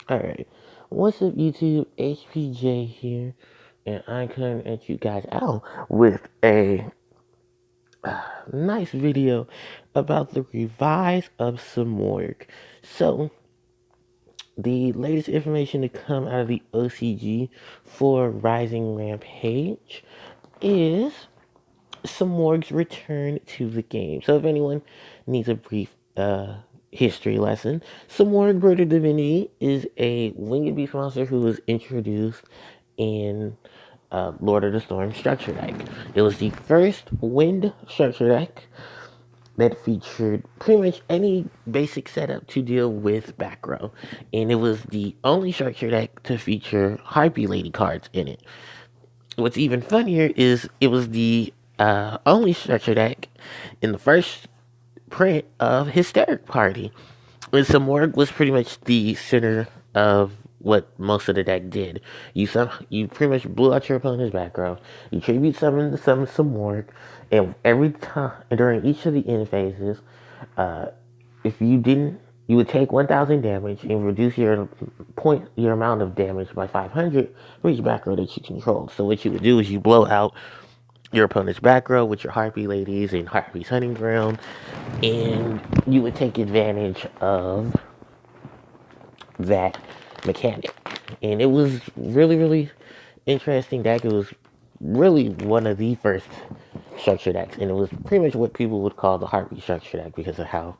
Alright, what's up YouTube? HPJ here, and I'm coming at you guys out with a nice video about the revise of Simorgh. So, the latest information to come out of the OCG for Rising Rampage is Simorgh's return to the game. So if anyone needs a brief history lesson, Simorgh Bird of Divinity is a winged beast monster who was introduced in Lord of the Storm structure deck. It was the first wind structure deck that featured pretty much any basic setup to deal with back row. And it was the only structure deck to feature Harpie Lady cards in it. What's even funnier is it was the only structure deck in the first print of Hysteric Party. And Simorgh was pretty much the center of what most of the deck did. You pretty much blew out your opponent's back row. You tribute summon Simorgh, and every time during each of the end phases, uh, if you didn't, you would take 1,000 damage and reduce your amount of damage by 500 for each back row that you control. So what you would do is you blow out your opponent's back row with your Harpie ladies and Harpie's hunting ground, and you would take advantage of that mechanic. And it was really interesting deck. It was really one of the first structure decks, and it was pretty much what people would call the Harpie structure deck because of how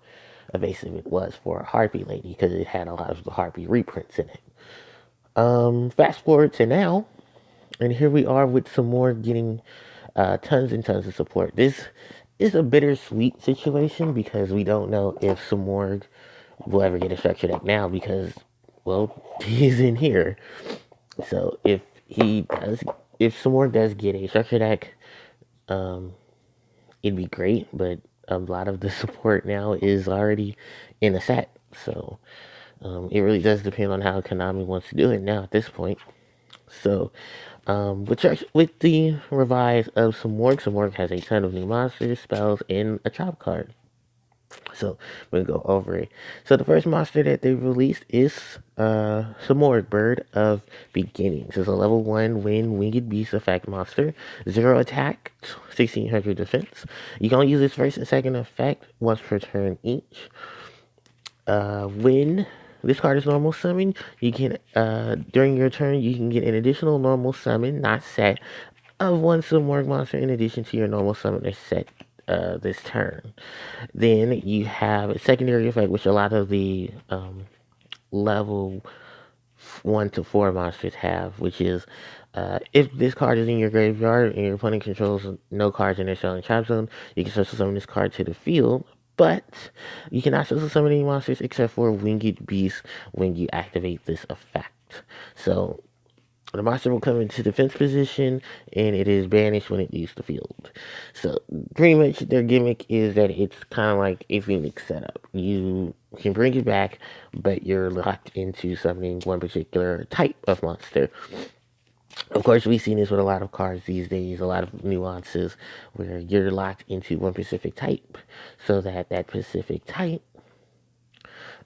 evasive it was for a Harpie lady, because it had a lot of the Harpie reprints in it. Fast forward to now, and here we are with some more getting tons and tons of support. This is a bittersweet situation because we don't know if Simorgh will ever get a structure deck now because, well, he's in here. So if Simorgh does get a structure deck, um, it'd be great. But a lot of the support now is already in the set, so it really does depend on how Konami wants to do it now at this point. So, with the revise of Simorgh has a ton of new monsters, spells, and a trap card. So we'll go over it. So the first monster that they released is Simorgh Bird of Beginnings. It's a level 1 winged beast effect monster. 0 attack, 1600 defense. You can only use its first and second effect once per turn each. When this card is normal summon, you can during your turn you can get an additional normal summon, not set, of one Simorgh monster in addition to your normal summoner set this turn. Then you have a secondary effect, which a lot of the level 1 to 4 monsters have, which is if this card is in your graveyard and your opponent controls no cards in their spell and trap zone, you can special summon this card to the field. But you cannot special summon any monsters except for Winged Beast when you activate this effect. So the monster will come into defense position, and it is banished when it leaves the field. So pretty much their gimmick is that it's kind of like a Phoenix setup. You can bring it back, but you're locked into summoning one particular type of monster. Of course, we've seen this with a lot of cards these days, a lot of nuances where you're locked into one specific type, so that that specific type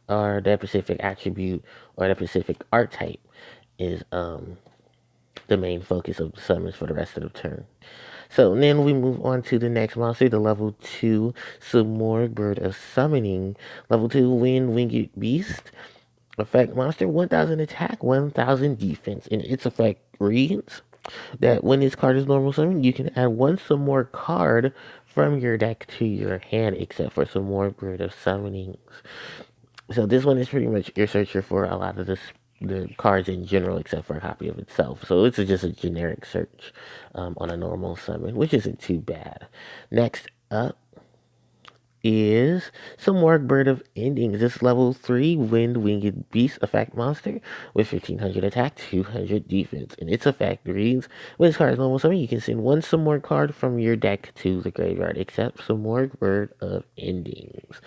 or that specific attribute or that specific archetype is the main focus of the summons for the rest of the turn. So then we move on to the next monster, the level 2 Simorgh Bird of Summoning. Level 2 Winged Beast. Effect monster, 1000 attack, 1000 defense. And its effect reads that when this card is normal summon, you can add one Simorgh card from your deck to your hand, except for Simorgh Bird of Summonings. So this one is pretty much your searcher for a lot of the cards in general, except for a copy of itself. So it's just a generic search on a normal summon, which isn't too bad. Next up is Simorgh Bird of Endings. This level 3 Winged Beast effect monster with 1500 attack, 200 defense. And its effect reads, when this card is normal summon, you can send one Simorgh card from your deck to the graveyard, except Simorgh Bird of Endings.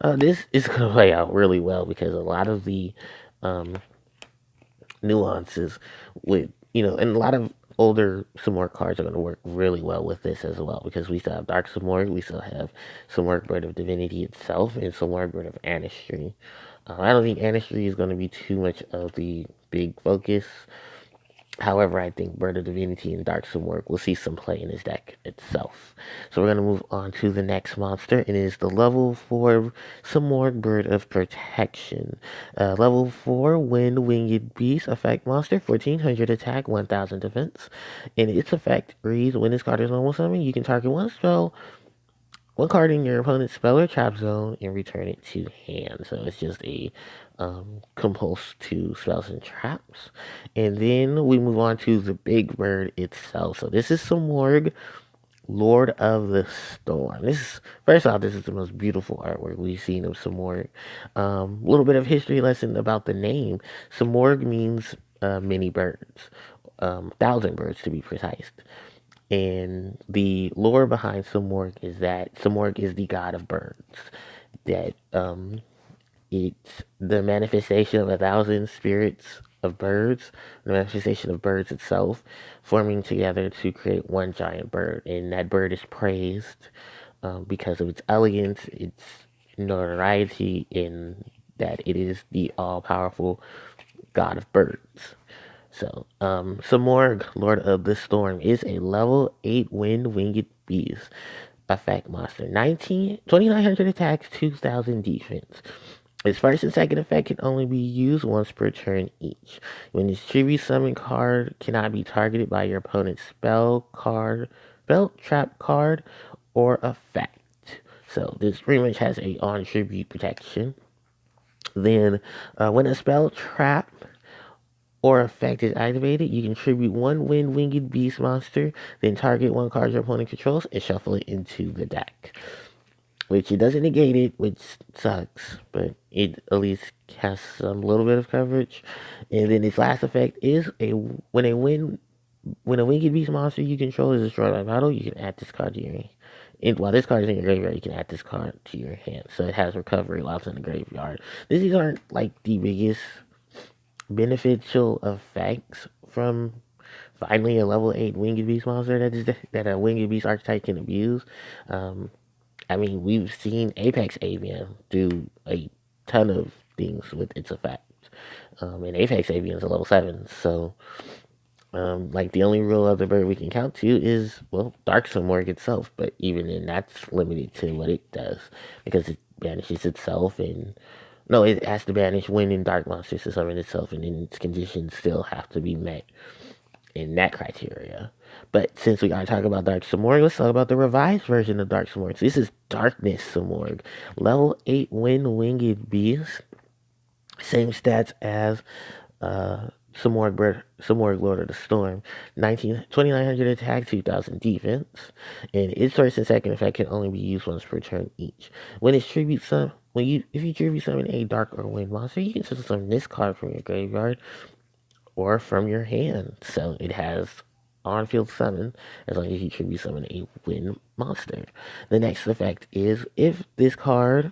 This is going to play out really well because a lot of the nuances with, and a lot of older Simorgh cards are going to work really well with this as well, because we still have Dark Simorgh, we still have Simorgh Bird of Divinity itself, and Simorgh Bird of Anistry. I don't think Anistry is going to be too much of the big focus. However, I think Bird of Divinity and Dark Simorgh will see some play in his deck itself. So we're going to move on to the next monster. It is the level 4 Simorgh Bird of Protection. Level 4 Wind Winged Beast effect monster, 1400 attack, 1000 defense. And its effect reads, when this card is normal summon, you can target one card in your opponent's spell or trap zone and return it to hand. So it's just a compulse to spells and traps. And then we move on to the big bird itself. So this is Simorgh, Lord of the Storm. First off, this is the most beautiful artwork we've seen of Simorgh. A little bit of history lesson about the name. Simorgh means many birds, 1,000 birds to be precise. And the lore behind Simorgh is that Simorgh is the god of birds. That it's the manifestation of 1,000 spirits of birds, the manifestation of birds itself, forming together to create one giant bird. And that bird is praised because of its elegance, its notoriety, in that it is the all powerful god of birds. So, Simorgh, Lord of the Storm, is a level 8 wind winged beast effect monster. 2,900 attacks, 2,000 defense. Its first and second effect can only be used once per turn each. When its tribute summon card cannot be targeted by your opponent's spell, trap card, or effect. So this pretty much has a on tribute protection. Then, when a spell, trap, or effect is activated, you can tribute one wind winged beast monster, then target one card your opponent controls and shuffle it into the deck. Which it doesn't negate it, which sucks, but it at least has some little bit of coverage. And then its last effect is when a winged beast monster you control is destroyed by battle, you can add this card to your hand. And while this card is in your graveyard, you can add this card to your hand. So it has recovery while it's in the graveyard. These aren't like the biggest beneficial effects from finally a level 8 winged beast monster that a winged beast archetype can abuse. I mean, we've seen Apex Avian do a ton of things with its effects. And Apex Avian is a level 7, so like the only real other bird we can count to is, well, Dark Simorgh itself, but even then that's limited to what it does because it banishes itself, and no, it has to banish wind and dark monsters to summon itself, and then its conditions still have to be met in that criteria. But since we gotta talk about Dark Simorgh, let's talk about the revised version of Dark Simorgh. So this is Darkness Simorgh, level 8 Wind Winged Beast, same stats as Simorgh Lord of the Storm, 2,900 attack, 2,000 defense, and its first and second effect can only be used once per turn each. When it's tribute if you tribute summon a dark or wind monster, you can summon this card from your graveyard or from your hand. So it has on-field summon as long as you tribute summon a wind monster. The next effect is if this card's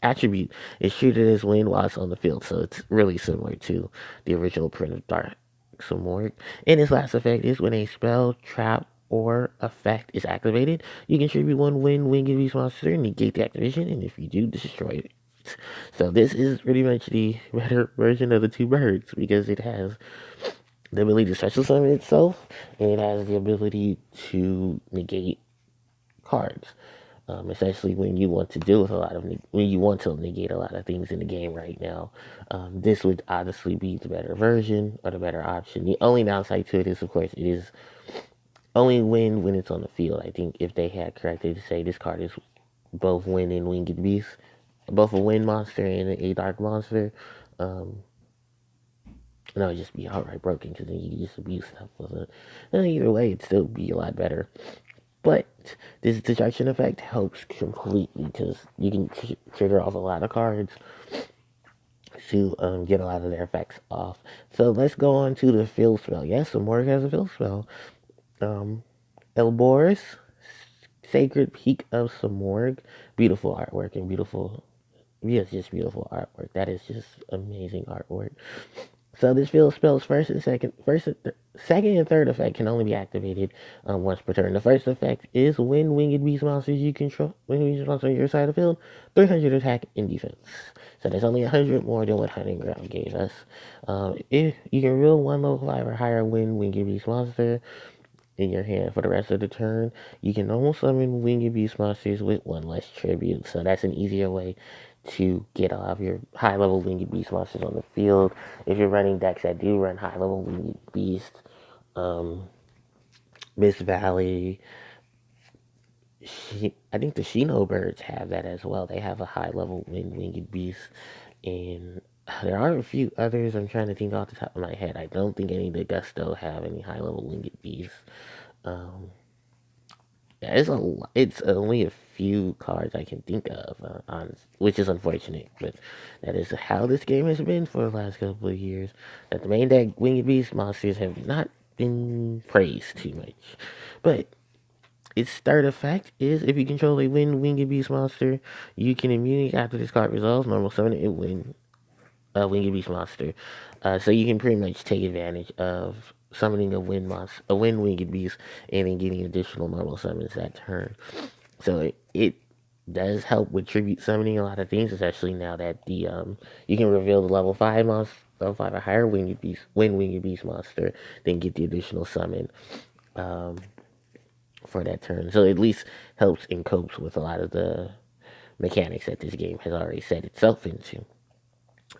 attribute is treated as wind while it's on the field, so it's really similar to the original print of Dark Simorgh. And its last effect is when a spell, trap, or effect is activated, you can tribute one wind winged beast monster, negate the activation, and if you do, destroy it. So this is pretty much the better version of the two birds because it has the ability to special summon itself, and it has the ability to negate cards. Especially when you want to deal with when you want to negate a lot of things in the game right now. This would obviously be the better version or the better option. The only downside to it is, of course, it is only win when it's on the field. I think if they had corrected to say this card is both wind and winged beast, both a wind monster and a dark monster, no, it'd just be outright broken because then you just abuse stuff with it. And either way, it'd still be a lot better. But this distraction effect helps completely because you can trigger off a lot of cards to get a lot of their effects off. So let's go on to the field spell. Yes, Simorgh has a field spell. Elbor's Sacred Peak of Simorgh. Beautiful artwork and beautiful, yes, just beautiful artwork. That is just amazing artwork. So this field spells second and third effect can only be activated once per turn. The first effect is when winged beast monsters you control, winged beast monsters on your side of the field, 300 attack and defense. So that's only 100 more than what Hunting Ground gave us. If you can reveal one level 5 or higher winged beast monster in your hand for the rest of the turn, you can normal summon winged beast monsters with one less tribute. So that's an easier way to get all of your high level winged beast monsters on the field. If you're running decks that do run high level winged beast, Miss Valley, I think the Shino birds have that as well. They have a high level winged beast, and there are a few others I'm trying to think off the top of my head. I don't think any of the Gusto have any high level winged beasts. Um, Yeah, it's only a few cards I can think of, which is unfortunate, but that is how this game has been for the last couple of years. That the main deck Winged Beast monsters have not been praised too much. But its third effect is if you control a Winged Beast monster, you can immediately after this card resolves, normal summon it when Winged Beast monster. So you can pretty much take advantage of summoning a wind Winged Beast, and then getting additional normal summons that turn. So it does help with tribute summoning a lot of things, especially now that the you can reveal the level 5 or higher Winged Beast monster, then get the additional summon um, for that turn. So it at least helps and copes with a lot of the mechanics that this game has already set itself into.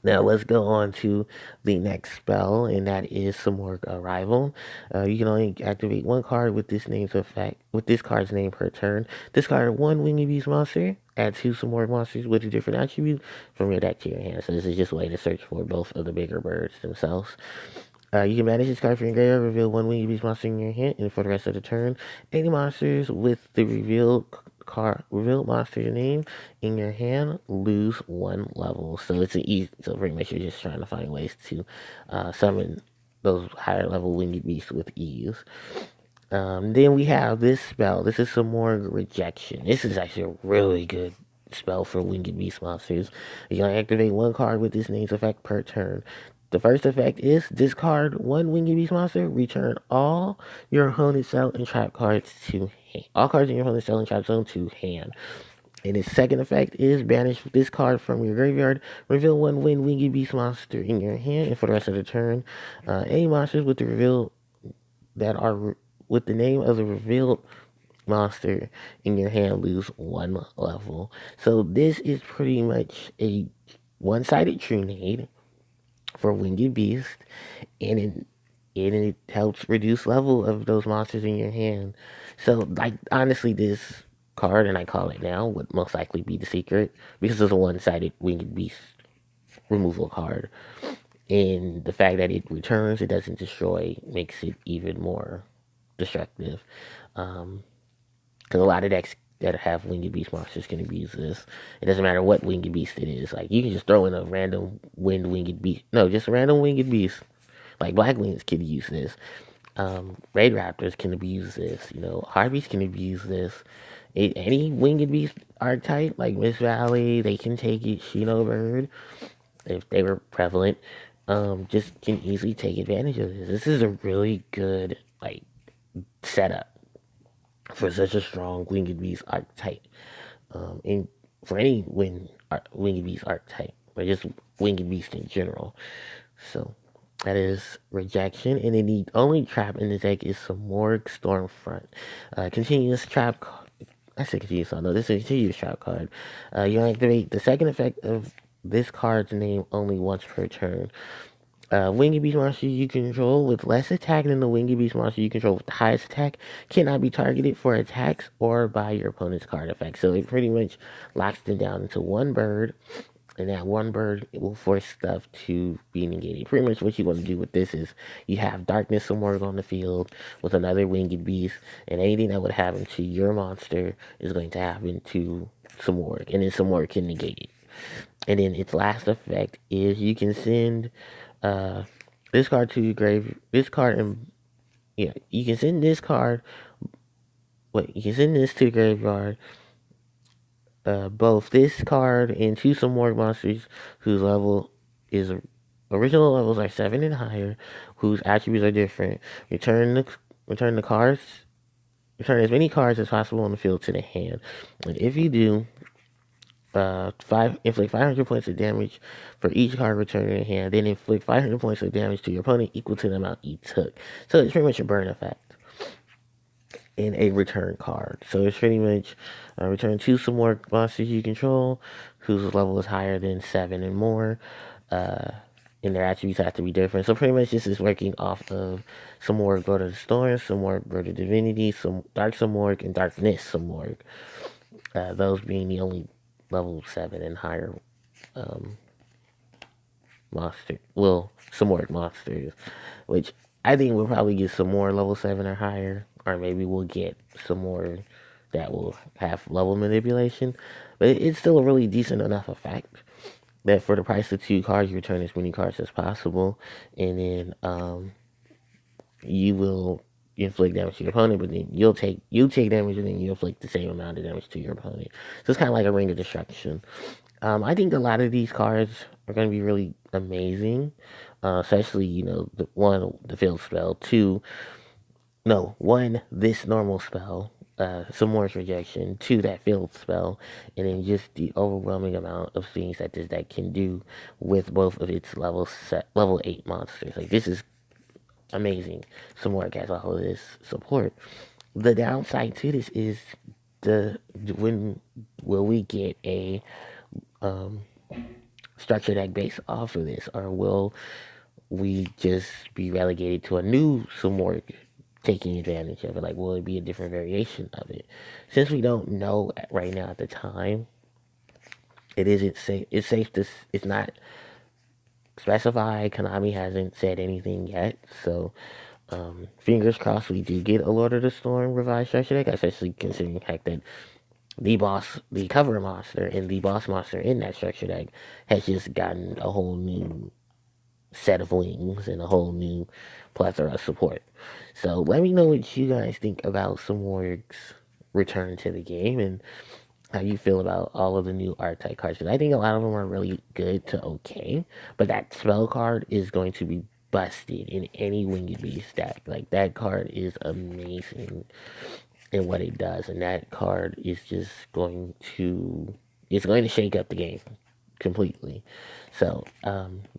Now let's go on to the next spell, and that is Simorgh Arrival. You can only activate one card with this name's effect, with this card's name per turn. Discard one Winged Beast monster. Add two Simorgh monsters with a different attribute from your deck to your hand. So this is just a way to search for both of the bigger birds themselves. You can manage this card from your graveyard, reveal one Winged Beast monster in your hand, and for the rest of the turn, any monsters with the revealed monster name in your hand lose one level. So it's an easy. So pretty much you're just trying to find ways to summon those higher level Winged Beasts with ease. Then we have this spell. This is some more Rejection. This is actually a really good spell for Winged Beast monsters. You're going to activate one card with this name's effect per turn. The first effect is discard one Winged Beast monster, return all your opponent's cell and trap cards to hand. All cards in your opponent's cell and trap zone to hand. And its second effect is banish this card from your graveyard, reveal one Winged Beast monster in your hand, and for the rest of the turn, any monsters with the reveal that are with the name of the revealed monster in your hand lose one level. So this is pretty much a one-sided true nade for Winged Beast, and it helps reduce level of those monsters in your hand. So, like, honestly, this card, and I call it now, would most likely be the secret because it's a one-sided Winged Beast removal card. And the fact that it returns, it doesn't destroy, makes it even more destructive. Because a lot of decks that have Winged Beast monsters can abuse this. It doesn't matter what Winged Beast it is. Like, you can just throw in a random Winged Beast. No, just a random Winged Beast. Like, Black Wings can use this. Raid Raptors can abuse this. You know, Harpies can abuse this. Any Winged Beast archetype, like Miss Valley, they can take it. Shino Bird, if they were prevalent, just can easily take advantage of this. This is a really good, like, setup for such a strong Winged Beast archetype. And for any Winged Beast archetype, or just Winged Beast in general. So that is Rejection, and then the only trap in the deck is Simorgh Stormfront. Continuous trap. I said continuous. No, this is a continuous trap card. You activate the second effect of this card's name only once per turn. Winged Beast monster you control with less attack than the Winged Beast monster you control with the highest attack cannot be targeted for attacks or by your opponent's card effect. So it pretty much locks them down into one bird, and that one bird will force stuff to be negated. Pretty much what you want to do with this is you have Darkness Simorgh on the field with another Winged Beast, and anything that would happen to your monster is going to happen to Simorgh, and then Simorgh can negate it. And then its last effect is you can send this card to your grave. This card and yeah, you can send this card. Wait, you can send this to the graveyard. Both this card and two Simorgh monsters whose level is original levels are 7 and higher, whose attributes are different. Return the cards. Return as many cards as possible on the field to the hand. And if you do, inflict 500 points of damage for each card returned in the hand. Then inflict 500 points of damage to your opponent equal to the amount you took. So it's pretty much a burn effect in a return card. So it's pretty much return 2 Simorgh monsters you control, whose level is higher than 7 and more. And their attributes have to be different. So pretty much this is working off of Simorgh Lord of the Storm, Simorgh Lord of Divinity, some Dark Simorgh, and Darkness Simorgh. Those being the only level 7 and higher Simorgh monsters, which I think we'll probably get some more level 7 or higher, or maybe we'll get some more that will have level manipulation, but it's still a really decent enough effect that for the price of 2 cards, you return as many cards as possible, and then you will inflict damage to your opponent, but then you take damage, and then you inflict the same amount of damage to your opponent. So it's kind of like a ring of destruction. I think a lot of these cards are going to be really amazing, especially the field spell. 2, no, 1, this normal spell, some more Rejection. 2, that field spell, and then just the overwhelming amount of things that this deck can do with both of its level 8 monsters. Like, this is amazing. Simorgh has all of this support. The downside to this is when will we get a structure deck based off of this, or will we just be relegated to a new Simorgh taking advantage of it? Like, will it be a different variation of it? Since we don't know right now at the time, it isn't safe. It's safe to. It's not specified. Konami hasn't said anything yet, so fingers crossed we do get a Lord of the Storm revised structure deck, especially considering the fact that the cover monster and the boss monster in that structure deck has just gotten a whole new set of wings and a whole new plethora of support. So let me know what you guys think about Simorgh's return to the game and how you feel about all of the new archetype cards. Because I think a lot of them are really good to okay, but that spell card is going to be busted in any Winged Beast deck. Like, that card is amazing in what it does, and that card is just going to shake up the game completely. So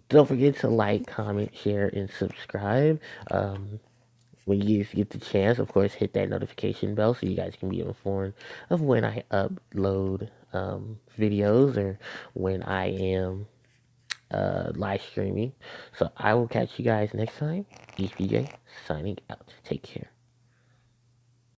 don't forget to like, comment, share, and subscribe. When you guys get the chance, of course, hit that notification bell so you guys can be informed of when I upload videos or when I am live streaming. So I will catch you guys next time. HPJ signing out. Take care.